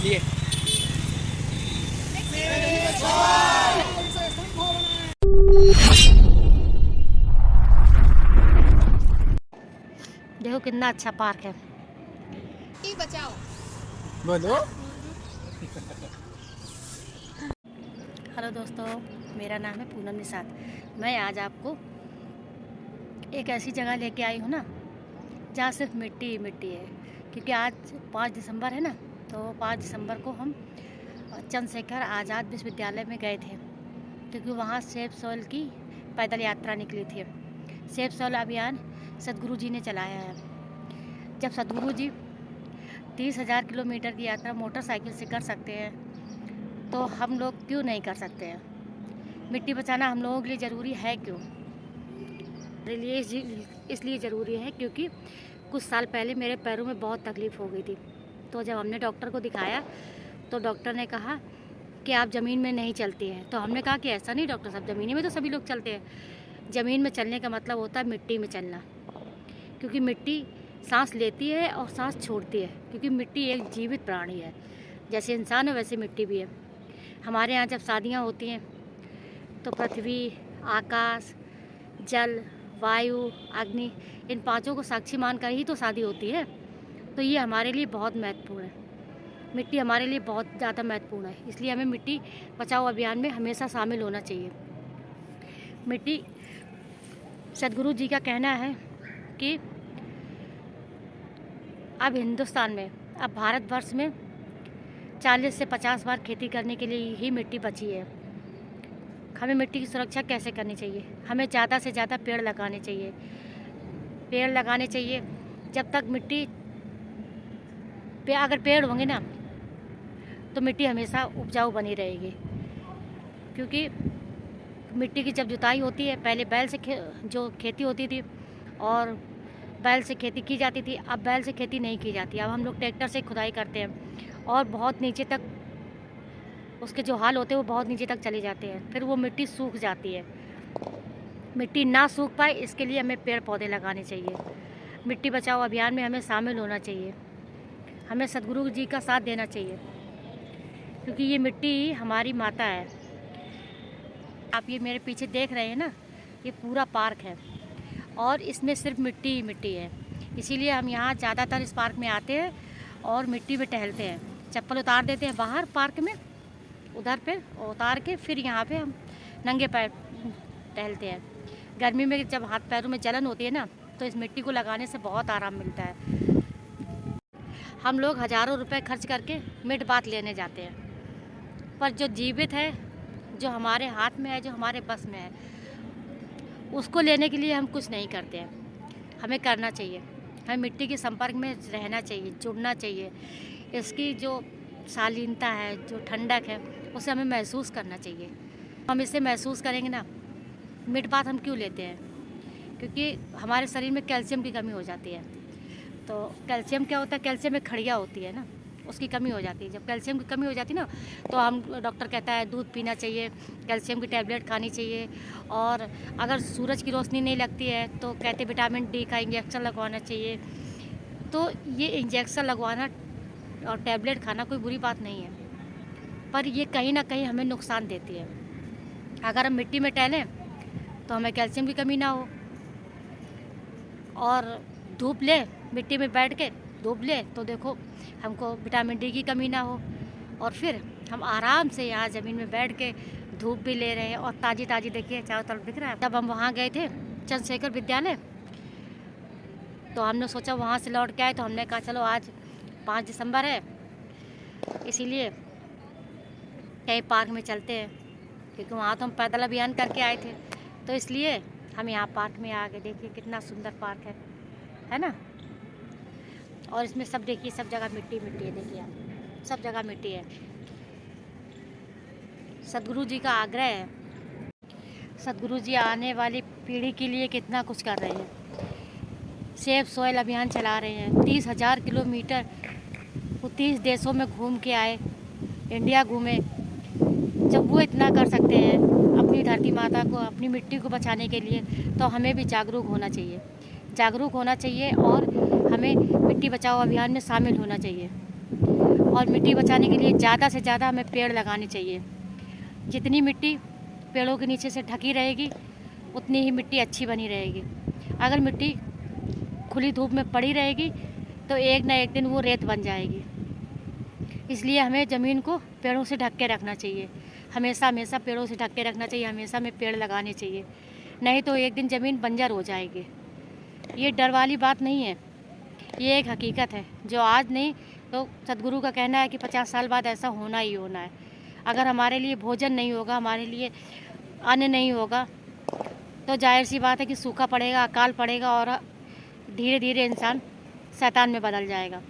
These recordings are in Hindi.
लिए। देखो कितना अच्छा पार्क है। बचाओ। बोलो। हेलो दोस्तों, मेरा नाम है पूनम निषाद। मैं आज आपको एक ऐसी जगह लेके आई हूँ ना, जहाँ सिर्फ मिट्टी ही मिट्टी है। क्योंकि आज 5 दिसंबर है ना, तो 5 दिसंबर को हम चंद्रशेखर आज़ाद विश्वविद्यालय में गए थे। क्योंकि वहाँ सेफ सोइल की पैदल यात्रा निकली थी। सेफ सोइल अभियान सदगुरु जी ने चलाया है। जब सदगुरु जी 30,000 किलोमीटर की यात्रा मोटरसाइकिल से कर सकते हैं, तो हम लोग क्यों नहीं कर सकते हैं। मिट्टी बचाना हम लोगों के लिए ज़रूरी है क्यों? इसलिए ज़रूरी है क्योंकि कुछ साल पहले मेरे पैरों में बहुत तकलीफ़ हो गई थी। तो जब हमने डॉक्टर को दिखाया तो डॉक्टर ने कहा कि आप ज़मीन में नहीं चलती हैं। तो हमने कहा कि ऐसा नहीं डॉक्टर साहब, ज़मीन में तो सभी लोग चलते हैं। ज़मीन में चलने का मतलब होता है मिट्टी में चलना। क्योंकि मिट्टी सांस लेती है और सांस छोड़ती है। क्योंकि मिट्टी एक जीवित प्राणी है, जैसे इंसान है वैसे मिट्टी भी है। हमारे यहाँ जब शादियाँ होती हैं तो पृथ्वी, आकाश, जल, वायु, अग्नि, इन पांचों को साक्षी मानकर ही तो शादी होती है। तो ये हमारे लिए बहुत महत्वपूर्ण है। मिट्टी हमारे लिए बहुत ज़्यादा महत्वपूर्ण है। इसलिए हमें मिट्टी बचाओ अभियान में हमेशा शामिल होना चाहिए। मिट्टी, सदगुरु जी का कहना है कि अब हिंदुस्तान में, अब भारतवर्ष में 40 से 50 बार खेती करने के लिए ही मिट्टी बची है। हमें मिट्टी की सुरक्षा कैसे करनी चाहिए? हमें ज़्यादा से ज़्यादा पेड़ लगाने चाहिए। पेड़ लगाने चाहिए। जब तक मिट्टी पे अगर पेड़ होंगे ना, तो मिट्टी हमेशा उपजाऊ बनी रहेगी। क्योंकि मिट्टी की जब जुताई होती है, पहले बैल से जो खेती होती थी और बैल से खेती की जाती थी, अब बैल से खेती नहीं की जाती। अब हम लोग ट्रैक्टर से खुदाई करते हैं और बहुत नीचे तक उसके जो हाल होते हैं वो बहुत नीचे तक चले जाते हैं। फिर वो मिट्टी सूख जाती है। मिट्टी ना सूख पाए इसके लिए हमें पेड़ पौधे लगाने चाहिए। मिट्टी बचाओ अभियान में हमें शामिल होना चाहिए। हमें सदगुरु जी का साथ देना चाहिए। क्योंकि ये मिट्टी हमारी माता है। आप ये मेरे पीछे देख रहे हैं ना, ये पूरा पार्क है और इसमें सिर्फ मिट्टी ही मिट्टी है। इसीलिए हम यहाँ ज़्यादातर इस पार्क में आते हैं और मिट्टी में टहलते हैं। चप्पल उतार देते हैं बाहर पार्क में, उधर पे उतार के फिर यहाँ पे हम नंगे पैर टहलते हैं। गर्मी में जब हाथ पैरों में जलन होती है ना, तो इस मिट्टी को लगाने से बहुत आराम मिलता है। हम लोग हज़ारों रुपए खर्च करके मिट बात लेने जाते हैं, पर जो जीवित है, जो हमारे हाथ में है, जो हमारे बस में है, उसको लेने के लिए हम कुछ नहीं करते हैं। हमें करना चाहिए। हमें मिट्टी के संपर्क में रहना चाहिए, जुड़ना चाहिए। इसकी जो शालीनता है, जो ठंडक है, उसे हमें महसूस करना चाहिए। हम इसे महसूस करेंगे ना। मिट बात हम क्यों लेते हैं? क्योंकि हमारे शरीर में कैल्शियम की कमी हो जाती है। तो कैल्शियम क्या होता है? कैल्शियम में खड़िया होती है ना, उसकी कमी हो जाती है। जब कैल्शियम की कमी हो जाती है ना, तो हम डॉक्टर कहता है दूध पीना चाहिए, कैल्शियम की टैबलेट खानी चाहिए। और अगर सूरज की रोशनी नहीं लगती है तो कहते विटामिन डी का इंजेक्शन लगवाना चाहिए। तो ये इंजेक्शन लगवाना और टैबलेट खाना कोई बुरी बात नहीं है, पर ये कहीं ना कहीं हमें नुकसान देती है। अगर हम मिट्टी में टहलें तो हमें कैल्शियम की कमी ना हो, और धूप ले, मिट्टी में बैठ के धूप ले तो देखो हमको विटामिन डी की कमी ना हो। और फिर हम आराम से यहाँ ज़मीन में बैठ के धूप भी ले रहे हैं और ताज़ी ताज़ी देखिए चारों तरफ दिख रहा है। जब हम वहाँ गए थे चंद्रशेखर विद्यालय, तो हमने सोचा वहाँ से लौट के आए, तो हमने कहा चलो आज 5 दिसंबर है, इसीलिए कहीं पार्क में चलते हैं। क्योंकि वहाँ तो हम पैदल अभियान करके आए थे, तो इसलिए हम यहाँ पार्क में आ गए। देखिए कितना सुंदर पार्क है ना। और इसमें सब देखिए, सब जगह मिट्टी मिट्टी है। देखिए आप, सब जगह मिट्टी है। सदगुरु जी का आग्रह है। सदगुरु जी आने वाली पीढ़ी के लिए कितना कुछ कर रहे हैं। सेफ सोइल अभियान चला रहे हैं। 30,000 किलोमीटर वो 30 देशों में घूम के आए, इंडिया घूमे। जब वो इतना कर सकते हैं अपनी धरती माता को, अपनी मिट्टी को बचाने के लिए, तो हमें भी जागरूक होना चाहिए। जागरूक होना चाहिए और हमें मिट्टी बचाओ अभियान में शामिल होना चाहिए। और मिट्टी बचाने के लिए ज़्यादा से ज़्यादा हमें पेड़ लगाने चाहिए। जितनी मिट्टी पेड़ों के नीचे से ढकी रहेगी उतनी ही मिट्टी अच्छी बनी रहेगी। अगर मिट्टी खुली धूप में पड़ी रहेगी तो एक ना एक दिन वो रेत बन जाएगी। इसलिए हमें ज़मीन को पेड़ों से ढक के रखना चाहिए। हमेशा हमेशा पेड़ों से ढक के रखना चाहिए। हमेशा हमें पेड़ लगाने चाहिए, नहीं तो एक दिन ज़मीन बंजर हो जाएगी। ये डर वाली बात नहीं है, ये एक हकीकत है जो आज नहीं तो सदगुरु का कहना है कि 50 साल बाद ऐसा होना ही होना है। अगर हमारे लिए भोजन नहीं होगा, हमारे लिए अन्न नहीं होगा, तो जाहिर सी बात है कि सूखा पड़ेगा, अकाल पड़ेगा और धीरे धीरे इंसान शैतान में बदल जाएगा।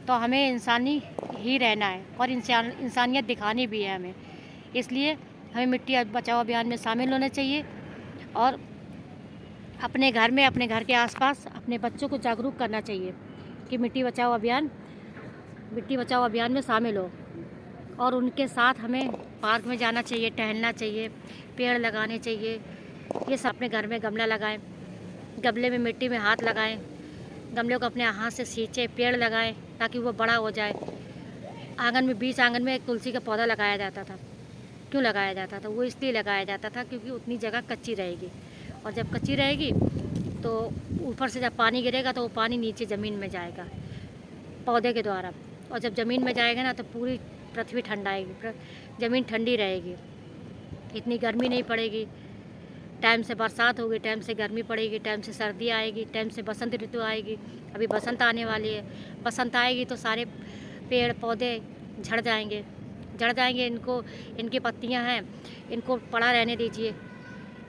तो हमें इंसानी ही रहना है और इंसानियत दिखानी भी है हमें। इसलिए हमें मिट्टी बचाओ अभियान में शामिल होना चाहिए और अपने घर में, अपने घर के आसपास अपने बच्चों को जागरूक करना चाहिए कि मिट्टी बचाओ अभियान में शामिल हो। और उनके साथ हमें पार्क में जाना चाहिए, टहलना चाहिए, पेड़ लगाने चाहिए। ये सब अपने घर में गमला लगाएं, गमले में मिट्टी में हाथ लगाएं, गमले को अपने हाथ से सींचें, पेड़ लगाएं ताकि वो बड़ा हो जाए। बीच आंगन में एक तुलसी का पौधा लगाया जाता था। क्यों लगाया जाता था? वो इसलिए लगाया जाता था क्योंकि उतनी जगह कच्ची रहेगी, और जब कच्ची रहेगी तो ऊपर से जब पानी गिरेगा तो वो पानी नीचे ज़मीन में जाएगा पौधे के द्वारा, और जब ज़मीन में जाएगा ना तो पूरी पृथ्वी ठंडाएगी, ज़मीन ठंडी रहेगी, इतनी गर्मी नहीं पड़ेगी। टाइम से बरसात होगी, टाइम से गर्मी पड़ेगी, टाइम से सर्दी आएगी, टाइम से बसंत ऋतु आएगी। अभी बसंत आने वाली है, बसंत आएगी तो सारे पेड़ पौधे झड़ जाएंगे। इनकी पत्तियां हैं, इनको पड़ा रहने दीजिए,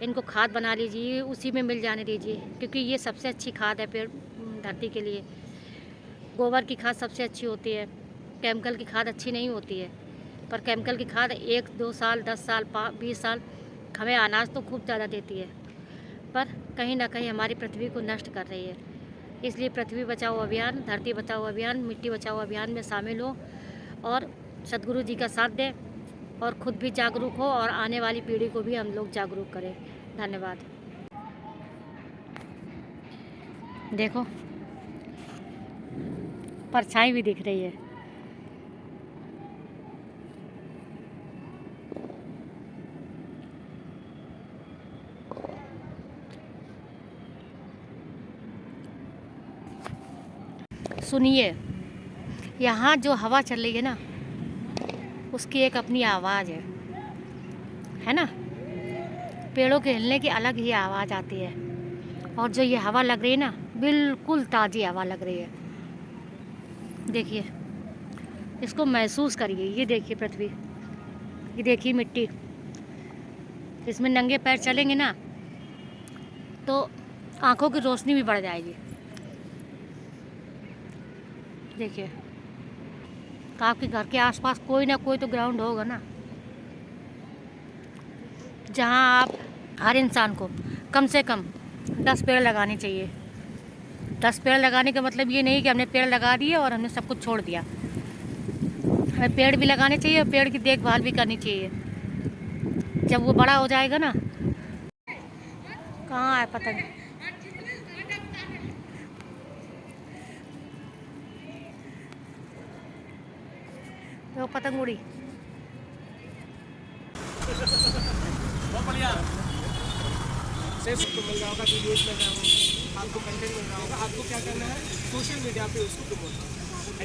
इनको खाद बना लीजिए, उसी में मिल जाने दीजिए, क्योंकि ये सबसे अच्छी खाद है पेड़ धरती के लिए। गोबर की खाद सबसे अच्छी होती है, केमिकल की खाद अच्छी नहीं होती है। पर केमिकल की खाद 1-2 साल, 10 साल, 20 साल हमें अनाज तो खूब ज़्यादा देती है, पर कहीं ना कहीं हमारी पृथ्वी को नष्ट कर रही है। इसलिए पृथ्वी बचाओ अभियान, धरती बचाओ अभियान, मिट्टी बचाओ अभियान में शामिल हो और सदगुरु जी का साथ दें और ख़ुद भी जागरूक हो और आने वाली पीढ़ी को भी हम लोग जागरूक करें। धन्यवाद। देखो परछाई भी दिख रही है। सुनिए, यहाँ जो हवा चल रही है ना, उसकी एक अपनी आवाज़ है ना। पेड़ों के हिलने की अलग ही आवाज़ आती है, और जो ये हवा लग रही है ना, बिल्कुल ताज़ी हवा लग रही है। देखिए, इसको महसूस करिए। ये देखिए पृथ्वी, ये देखिए मिट्टी, इसमें नंगे पैर चलेंगे ना तो आँखों की रोशनी भी बढ़ जाएगी। देखिए, तो आपके घर के आसपास कोई ना कोई तो ग्राउंड होगा ना, जहाँ आप हर इंसान को कम से कम 10 पेड़ लगाने चाहिए। 10 पेड़ लगाने का मतलब ये नहीं कि हमने पेड़ लगा दिए और हमने सब कुछ छोड़ दिया। हमें पेड़ भी लगाने चाहिए और पेड़ की देखभाल भी करनी चाहिए। जब वो बड़ा हो जाएगा ना, कहाँ है पतंग? वो पतंग उड़ी। सिर्फ आपको मिल रहा होगा, वीडियोस मिल रहा होगा, आपको कंटेंट मिल रहा होगा। आपको क्या करना है, सोशल मीडिया पे उसको प्रमोट करना है।